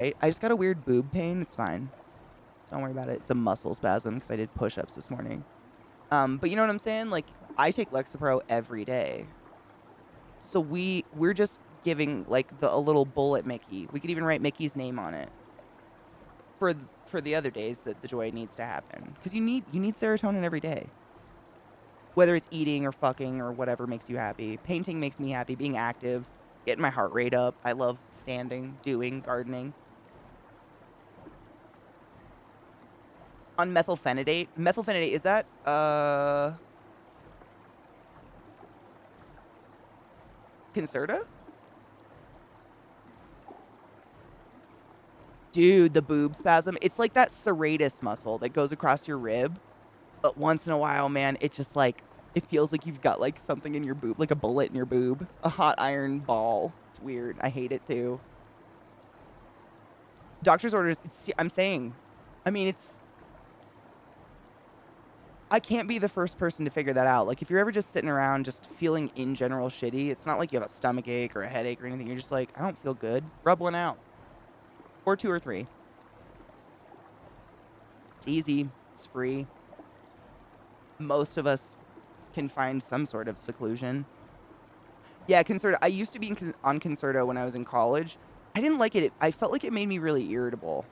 I just got a weird boob pain. It's fine. Don't worry about it. It's a muscle spasm because I did push-ups this morning. But you know what I'm saying? Like, I take Lexapro every day. So we're just giving, like, a little bullet Mickey. We could even write Mickey's name on it for the other days that the joy needs to happen. Because you need serotonin every day. Whether it's eating or fucking or whatever makes you happy. Painting makes me happy. Being active. Getting my heart rate up. I love standing, doing, gardening. On methylphenidate. Methylphenidate, is that, Concerta? Dude, the boob spasm. It's like that serratus muscle that goes across your rib. But once in a while, man, it just like, it feels like you've got like something in your boob, like a bullet in your boob. A hot iron ball. It's weird. I hate it too. Doctor's orders, I'm saying. I mean, I can't be the first person to figure that out. Like, if you're ever just sitting around just feeling in general shitty, it's not like you have a stomach ache or a headache or anything. You're just like, I don't feel good. Rub one out. Or 2 or 3. It's easy. It's free. Most of us can find some sort of seclusion. Yeah, Concerta. I used to be on Concerta when I was in college. I didn't like it. I felt like it made me really irritable.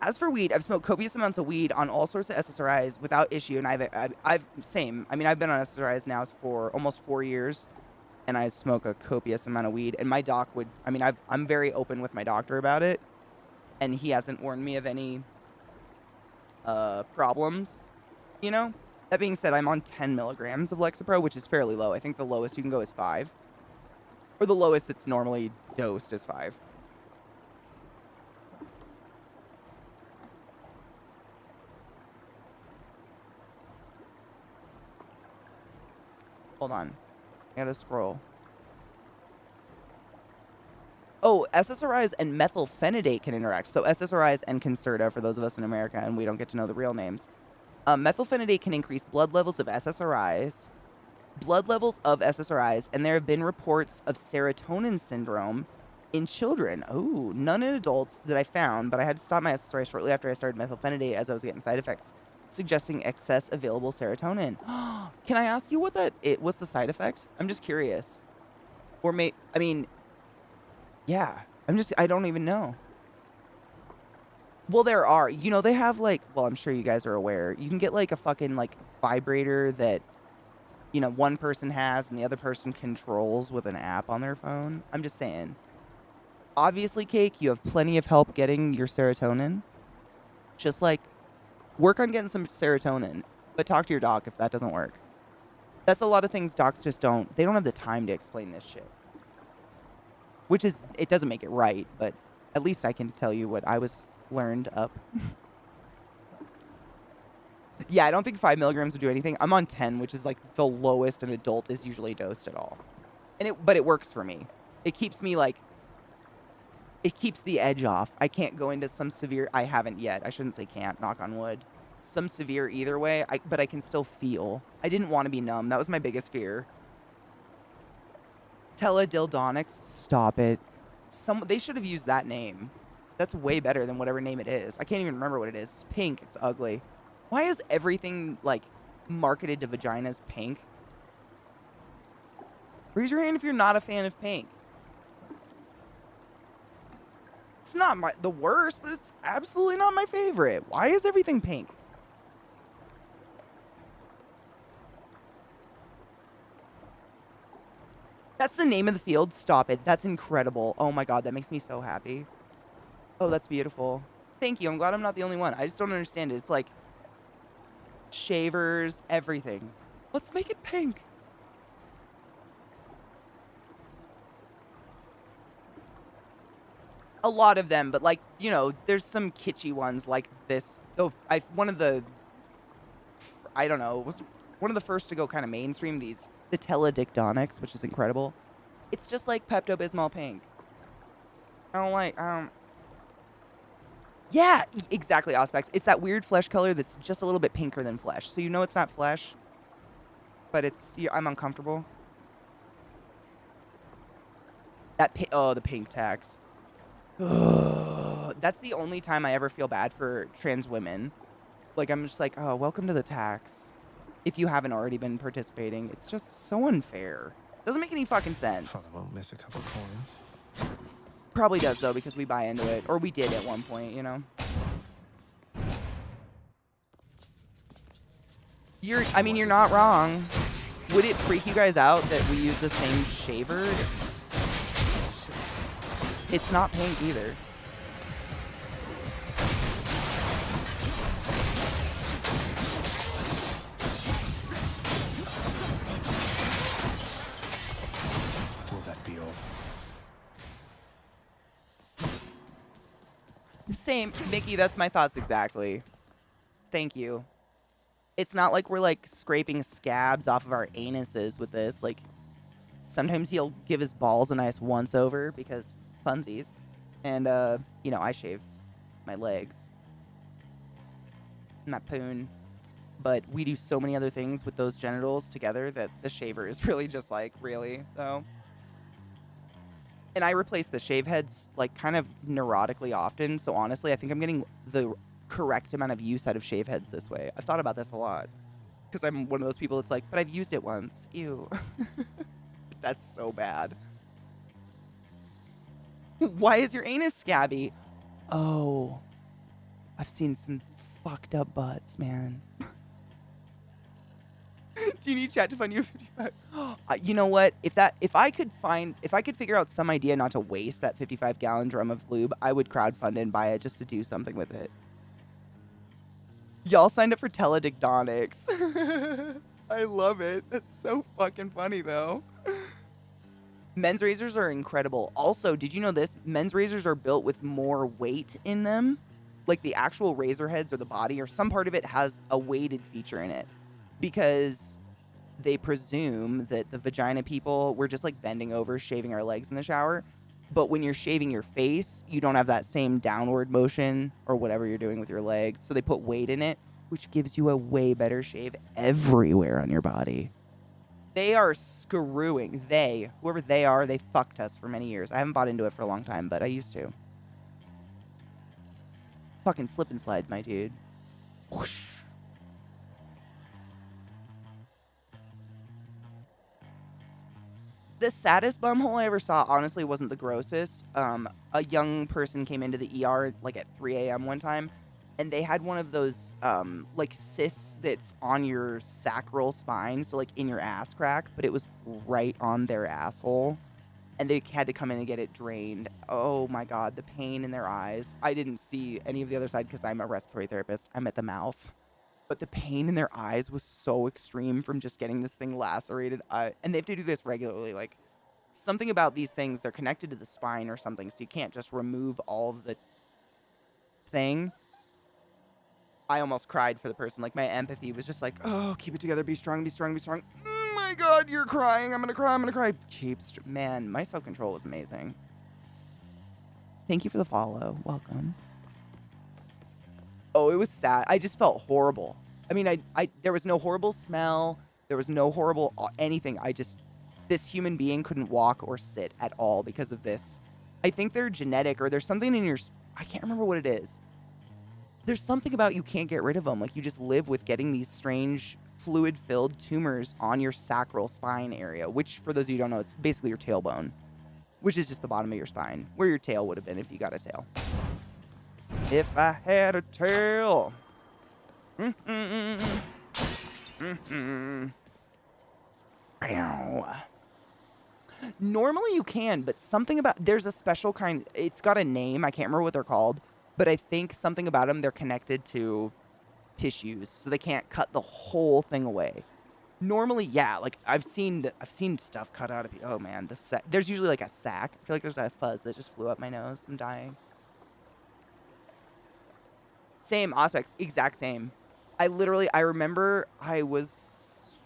As for weed, I've smoked copious amounts of weed on all sorts of SSRIs without issue, and I've same. I mean, I've been on SSRIs now for almost 4 years, and I smoke a copious amount of weed. And my doc would, I mean, I'm very open with my doctor about it, and he hasn't warned me of any problems. You know. That being said, I'm on 10 milligrams of Lexapro, which is fairly low. I think the lowest you can go is 5, or the lowest that's normally dosed is 5. Hold on. I gotta scroll. Oh, SSRIs and methylphenidate can interact. So SSRIs and Concerta, for those of us in America, and we don't get to know the real names. Methylphenidate can increase blood levels of SSRIs, and there have been reports of serotonin syndrome in children. Oh, none in adults that I found, but I had to stop my SSRI shortly after I started methylphenidate as I was getting side effects, suggesting excess available serotonin. Can I ask you what's the side effect? I'm just curious. Or I mean, yeah, I don't even know. Well, there are. You know, they have like, well, I'm sure you guys are aware. You can get like a fucking like vibrator that, you know, one person has and the other person controls with an app on their phone. I'm just saying. Obviously, Cake, you have plenty of help getting your serotonin. Just like work on getting some serotonin, but talk to your doc if that doesn't work. That's a lot of things docs just don't. They don't have the time to explain this shit. Which is, it doesn't make it right, but at least I can tell you what I was learned up. Yeah, I don't think 5 milligrams would do anything. I'm on 10, which is like the lowest an adult is usually dosed at all. But it works for me. It keeps me like, it keeps the edge off. I can't go into some severe, I haven't yet. I shouldn't say can't, knock on wood. Some severe either way, but I can still feel. I didn't want to be numb. That was my biggest fear. Teledildonics, stop it. They should have used that name. That's way better than whatever name it is. I can't even remember what it is. It's pink. It's ugly. Why is everything, like, marketed to vaginas pink? Raise your hand if you're not a fan of pink. It's not the worst, but it's absolutely not my favorite. Why is everything pink? That's the name of the field? Stop it. That's incredible. Oh my god, that makes me so happy. Oh, that's beautiful. Thank you. I'm glad I'm not the only one. I just don't understand it. It's like shavers, everything. Let's make it pink. A lot of them, but like, you know, there's some kitschy ones like this. Though one of the, I don't know, was one of the first to go kind of mainstream, the teledictonics, which is incredible. It's just like Pepto-Bismol pink. Yeah, exactly, Auspex. It's that weird flesh color that's just a little bit pinker than flesh. So you know it's not flesh, but I'm uncomfortable. Oh, the pink tax. Ugh. That's the only time I ever feel bad for trans women. Like, I'm just like, oh, welcome to the tax. If you haven't already been participating, it's just so unfair. Doesn't make any fucking sense. I won't miss a couple coins. Probably does, though, because we buy into it. Or we did at one point, you know? I mean, you're not wrong. Would it freak you guys out that we use the same shaver? It's not pink either. Will that be all? Same. Mickey, that's my thoughts exactly. Thank you. It's not like we're, like, scraping scabs off of our anuses with this. Like, sometimes he'll give his balls a nice once-over because funsies. And, you know, I shave my legs. My poon. But we do so many other things with those genitals together that the shaver is really just like, really, though. And I replace the shave heads, like, kind of neurotically often. So, honestly, I think I'm getting the correct amount of use out of shave heads this way. I've thought about this a lot. Because I'm one of those people that's like, but I've used it once. Ew. That's so bad. Why is your anus scabby? Oh. I've seen some fucked up butts, man. Do you need chat to fund you 55? You know what? If I could figure out some idea not to waste that 55-gallon drum of lube, I would crowdfund and buy it just to do something with it. Y'all signed up for teledictonics. I love it. That's so fucking funny, though. Men's razors are incredible. Also, did you know this? Men's razors are built with more weight in them. Like the actual razor heads or the body or some part of it has a weighted feature in it. Because they presume that the vagina people, we're just like bending over, shaving our legs in the shower. But when you're shaving your face, you don't have that same downward motion or whatever you're doing with your legs. So they put weight in it, which gives you a way better shave everywhere on your body. They are screwing. Whoever they are, they fucked us for many years. I haven't bought into it for a long time, but I used to. Fucking slip and slides, my dude. Whoosh. The saddest bumhole I ever saw, honestly, wasn't the grossest. A young person came into the ER like at 3 a.m. one time, and they had one of those like cysts that's on your sacral spine, so like in your ass crack, but it was right on their asshole, and they had to come in and get it drained. Oh my god, the pain in their eyes. I didn't see any of the other side because I'm a respiratory therapist. I'm at the mouth. But the pain in their eyes was so extreme from just getting this thing lacerated. And they have to do this regularly. Like, something about these things, they're connected to the spine or something, so you can't just remove all of the thing. I almost cried for the person. Like, my empathy was just like, oh, keep it together, be strong, be strong, be strong. Oh my god, you're crying. I'm gonna cry, I'm gonna cry. Man, my self-control was amazing. Thank you for the follow. Welcome. Oh, it was sad. I just felt horrible. I mean, there was no horrible smell. There was no horrible anything. This human being couldn't walk or sit at all because of this. I think they're genetic or there's something in I can't remember what it is. There's something about you can't get rid of them. Like, you just live with getting these strange fluid-filled tumors on your sacral spine area, which, for those of you who don't know, it's basically your tailbone, which is just the bottom of your spine, where your tail would have been if you got a tail. If I had a tail. Normally you can, but something about... There's a special kind... It's got a name. I can't remember what they're called. But I think something about them, they're connected to tissues. So they can't cut the whole thing away. Normally, yeah. Like, I've seen stuff cut out of... Oh, man. There's usually, like, a sack. I feel like there's a fuzz that just flew up my nose. I'm dying. Same aspects, exact same. I remember I was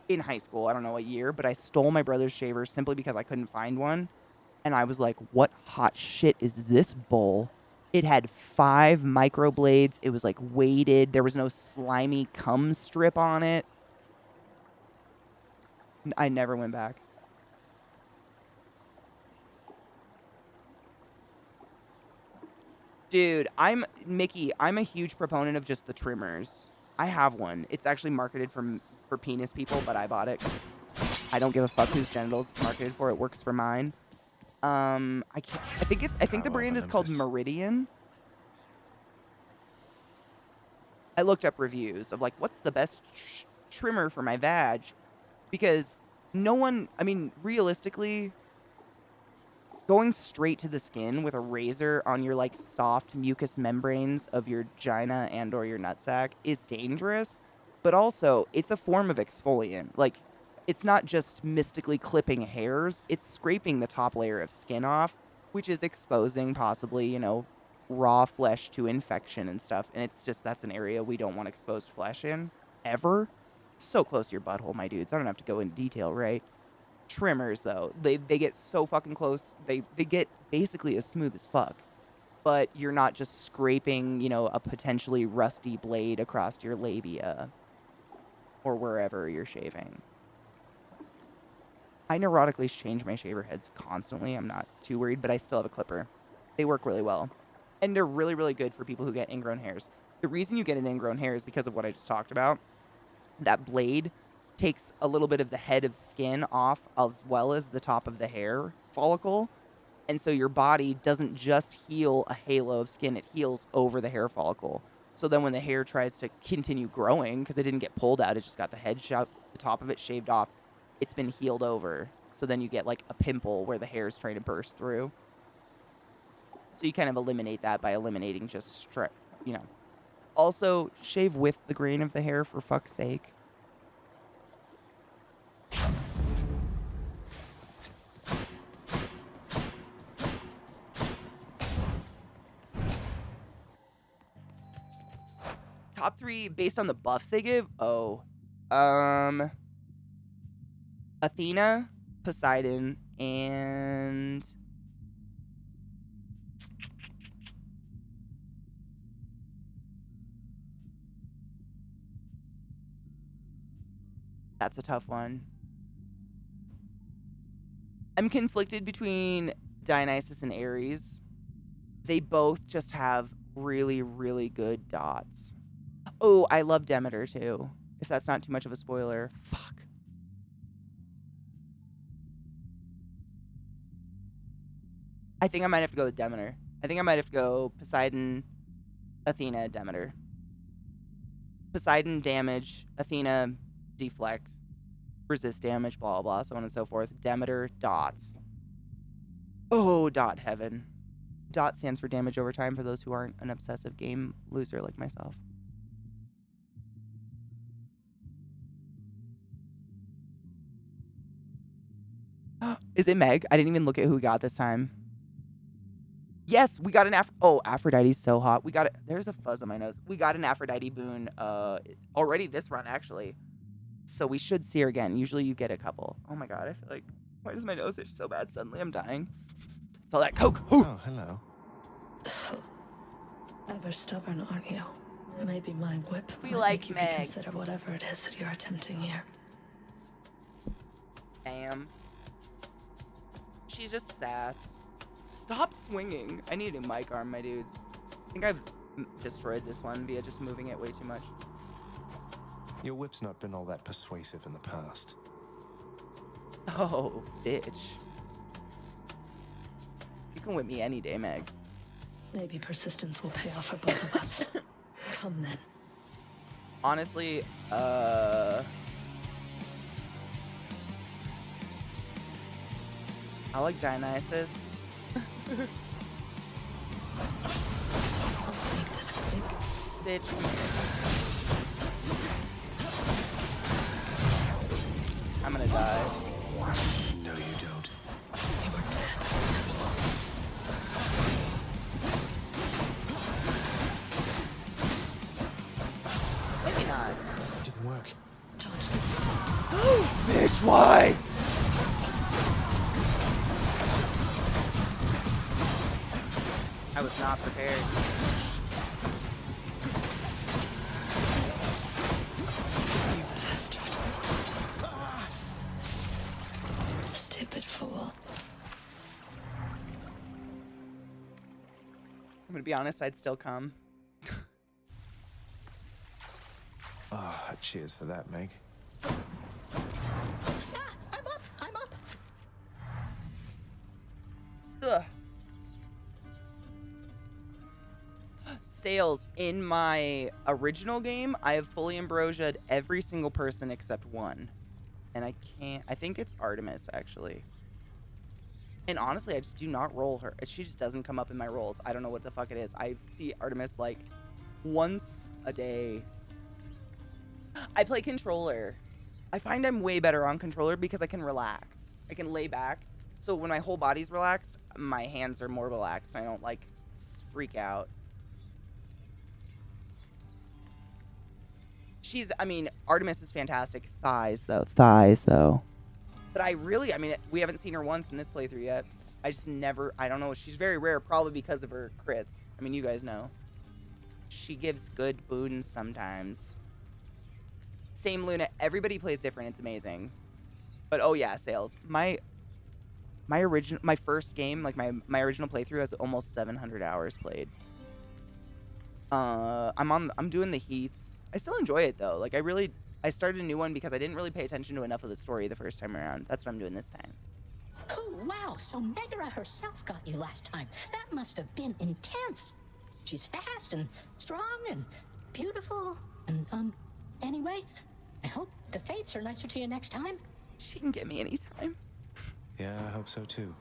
in high school, I don't know what year, but I stole my brother's shaver simply because I couldn't find one. And I was like, what hot shit is this bull? It had 5 microblades. It was like weighted. There was no slimy cum strip on it. I never went back. Dude, Mickey, I'm a huge proponent of just the trimmers. I have one. It's actually marketed for penis people, but I bought it 'cause I don't give a fuck whose genitals it's marketed for. It works for mine. I think the Power of brand is called Olympus. Meridian. I looked up reviews of like what's the best trimmer for my vag because no one, I mean, realistically, going straight to the skin with a razor on your like soft mucous membranes of your vagina and or your nutsack is dangerous, but also it's a form of exfoliant. Like it's not just mystically clipping hairs, it's scraping the top layer of skin off, which is exposing possibly, you know, raw flesh to infection and stuff. And it's just that's an area we don't want exposed flesh in ever. So close to your butthole, my dudes. I don't have to go into detail, right? Trimmers though, they get so fucking close. They get basically as smooth as fuck, but you're not just scraping, you know, a potentially rusty blade across your labia or wherever you're shaving. I neurotically change my shaver heads constantly. I'm not too worried, but I still have a clipper. They work really well, and they're really, really good for people who get ingrown hairs. The reason you get an ingrown hair is because of what I just talked about. That blade takes a little bit of the head of skin off as well as the top of the hair follicle. And so your body doesn't just heal a halo of skin, it heals over the hair follicle. So then when the hair tries to continue growing, because it didn't get pulled out, it just got the top of it shaved off, it's been healed over. So then you get like a pimple where the hair is trying to burst through. So you kind of eliminate that by eliminating just you know. Also, shave with the grain of the hair for fuck's sake. Top 3 based on the buffs they give? Oh. Athena, Poseidon, and that's a tough one. I'm conflicted between Dionysus and Ares. They both just have really, really good dots. Oh, I love Demeter too. If that's not too much of a spoiler. Fuck. I think I might have to go with Demeter. I think I might have to go Poseidon, Athena, Demeter. Poseidon, damage. Athena, deflect. Resist damage, blah, blah, blah, so on and so forth. Demeter, dots. Oh, dot heaven. Dot stands for damage over time for those who aren't an obsessive game loser like myself. Is it Meg? I didn't even look at who we got this time. Yes, we got an Aphrodite's so hot. We got it. There's a fuzz on my nose. We got an Aphrodite boon already this run, actually. So we should see her again. Usually you get a couple. Oh my god, I feel like, why does my nose itch so bad suddenly? I'm dying. It's all that coke. Ooh. Oh, hello. Ever stubborn, aren't you? Maybe my whip We might like make you Meg. reconsider whatever it is that you're attempting here. Damn. She's just sass. Stop swinging. I need a new mic arm, my dudes. I think I've destroyed this one via just moving it way too much. Your whip's not been all that persuasive in the past. Oh, bitch. You can whip me any day, Meg. Maybe persistence will pay off for both of us. Come then. Honestly, I like Dionysus. I'll make this quick. Bitch. I'm gonna die. No, you don't. You were dead. Maybe not. It didn't work. Dodge this. Bitch, why? I was not prepared. You bastard. Stupid fool. I'm gonna be honest, I'd still come. Ah, cheers for that, Meg. Ah, I'm up. I'm up. Ugh. Sales. In my original game, I have fully ambrosiaed every single person except one. And I can't... I think it's Artemis, actually. And honestly, I just do not roll her. She just doesn't come up in my rolls. I don't know what the fuck it is. I see Artemis, like, once a day. I play controller. I find I'm way better on controller because I can relax. I can lay back. So when my whole body's relaxed, my hands are more relaxed. And I don't, like, freak out. I mean, Artemis is fantastic. Thighs, though. But I mean, we haven't seen her once in this playthrough yet. I don't know. She's very rare, probably because of her crits. I mean, you guys know. She gives good boons sometimes. Same Luna. Everybody plays different. It's amazing. But, oh yeah, Sales. My first game, like my original playthrough has almost 700 hours played. I'm doing the heats. I still enjoy it though. Like I started a new one because I didn't really pay attention to enough of the story the first time around. That's what I'm doing this time. Oh, wow. So Megara herself got you last time. That must have been intense. She's fast and strong and beautiful. And, anyway, I hope the fates are nicer to you next time. She can get me anytime. Yeah, I hope so too.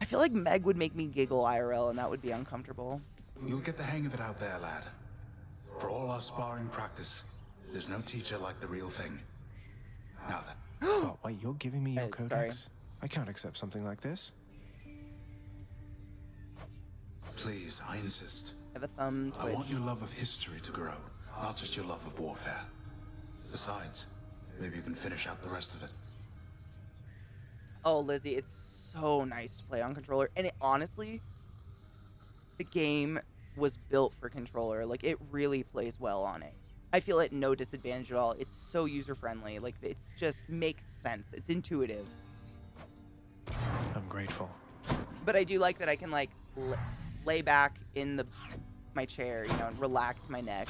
I feel like Meg would make me giggle IRL and that would be uncomfortable. You'll get the hang of it out there, lad. For all our sparring practice, there's no teacher like the real thing. Now then. Oh, wait, you're giving me your Hey, codex? I can't accept something like this. Please, I insist. I have a thumb I twitch. want your love of history to grow, not just your love of warfare. Besides, maybe you can finish out the rest of it. Oh, Lizzie, it's so nice to play on controller. And it honestly, the game was built for controller. Like, it really plays well on it. I feel at no disadvantage at all. It's so user-friendly. Like, it's just makes sense. It's intuitive. I'm grateful. But I do like that I can, like, lay back in my chair, you know, and relax my neck.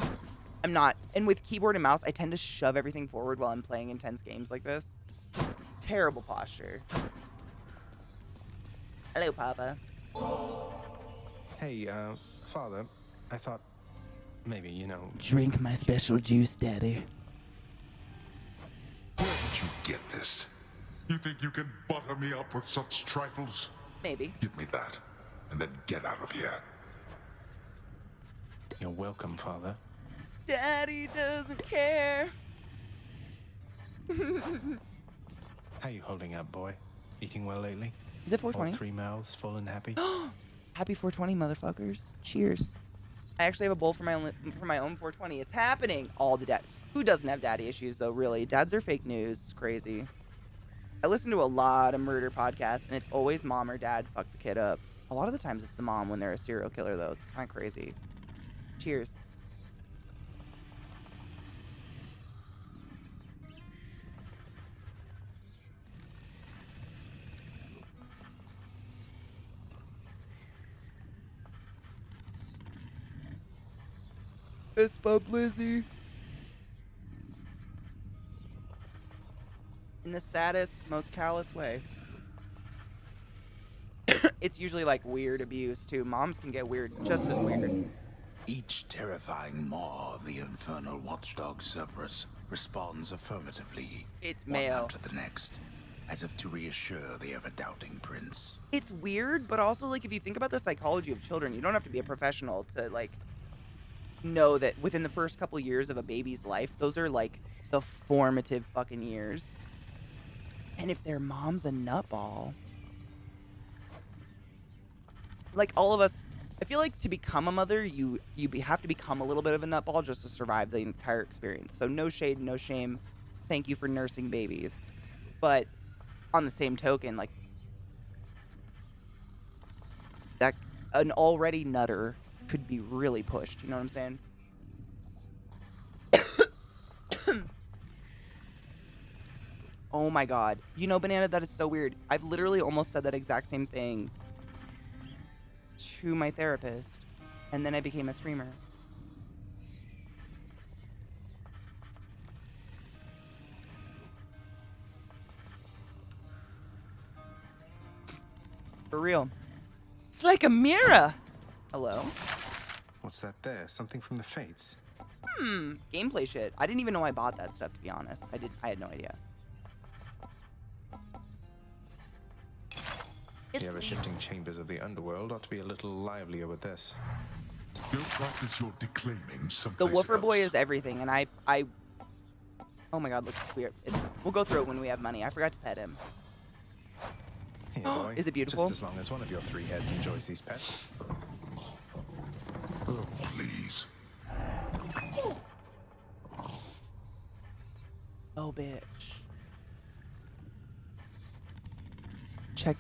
I'm not... And with keyboard and mouse, I tend to shove everything forward while I'm playing intense games like this. Terrible posture. Hello, Papa. Hey, Father, I thought maybe, you know... Drink my special juice, Daddy. Where did you get this? You think you can butter me up with such trifles? Maybe. Give me that, and then get out of here. You're welcome, Father. Daddy doesn't care. How you holding up, boy? Eating well lately? Is it All 420? 3 mouths full and happy? Happy 420, motherfuckers. Cheers. I actually have a bowl for my own 420. It's happening. All the dad. Who doesn't have daddy issues, though, really? Dads are fake news. It's crazy. I listen to a lot of murder podcasts, and it's always mom or dad fuck the kid up. A lot of the times it's the mom when they're a serial killer, though. It's kind of crazy. Cheers. Fist bump, Lizzie. In the saddest, most callous way. It's usually like weird abuse too. Moms can get weird, just as weird. Each terrifying maw of the infernal watchdog Cerberus responds affirmatively. It's one male. after the next, as if to reassure the ever-doubting prince. It's weird, but also like if you think about the psychology of children, you don't have to be a professional to like know that within the first couple years of a baby's life, those are like the formative fucking years. And if their mom's a nutball, like all of us, I feel like to become a mother, you have to become a little bit of a nutball just to survive the entire experience. So no shade, no shame. Thank you for nursing babies. But on the same token, like that an already nutter could be really pushed. You know what I'm saying? Oh my god. You know, Banana, that is so weird. I've literally almost said that exact same thing to my therapist, and then I became a streamer. For real. It's like a mirror. Hello? What's that there? Something from the Fates? Gameplay shit. I didn't even know I bought that stuff, to be honest. I had no idea. The ever-shifting chambers of the underworld ought to be a little livelier with this. Go practice your declaiming The someplace Woofer else. Boy is everything, and I oh my god, look weird. We'll go through it when we have money. I forgot to pet him. Here, boy. Is it beautiful? Just as long as one of your three heads enjoys these pets. Oh, please. Oh, bitch. Check it.